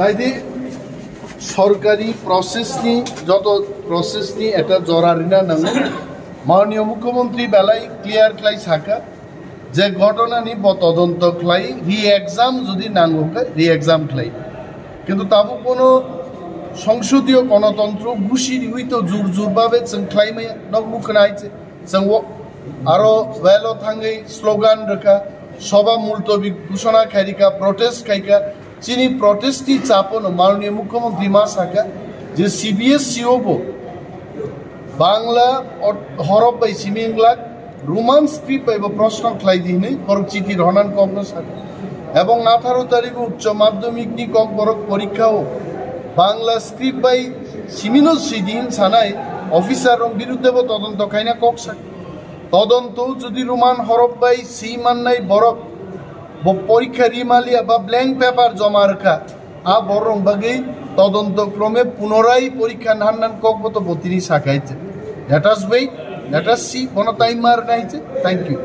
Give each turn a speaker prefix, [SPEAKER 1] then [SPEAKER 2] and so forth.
[SPEAKER 1] নাইদি সরকারি প্রসেসনি যত প্রসেসনি এটা জরারিনা নাঙ্গো মাননীয় মুখ্যমন্ত্রী বেলায় ক্লিয়ার ক্লাই সাকা যে ঘটনানি তদন্ত ক্লাই রি এক্সাম যদি নাঙ্গো রি এক্সাম ক্লাই কিন্তু তাবো কোনো সংসদীয় গণতন্ত্র গুছিরি হইতো জোর জোরভাবে जों ख्लाइमै नगमुखनायचे जों आरो वेलो थांगै स्लोगान रखा सभा मुलतबि घोषणा खारिका प्रोटेस्ट खाइका चिनी प्रोटेस्टि चापन माननीय मुख्यमंत्री मा साका जे सीबीएसईओबो बांग्ला हरफ बाय सिमिंगलाक रोमान स्क्रिप्ट बाय प्रश्न ख्लाइदिनै बरक चिठि रहनान कमनो साका এবং 18 তারিখ উচ্চ মাধ্যমিক নি কক বরক পরীক্ষাও Bangla script by Cimino সিদিন সানায় officer বিরুদ্ধে তদন্ত খাইনা কক সাকা তদন্ত যদি রোমান হরফ বাই সি মাননাই বরক পরীক্ষা রিমালিয়া বা ব্ল্যাঙ্ক পেপার জমা রাখা আ বরং বাগে তদন্ত ক্রমে পুনরায় পরীক্ষা নান্নান ককবত বতিনি সাকাইছে let us wait let us see কোন টাইম মার নাইছে থ্যাংক ইউ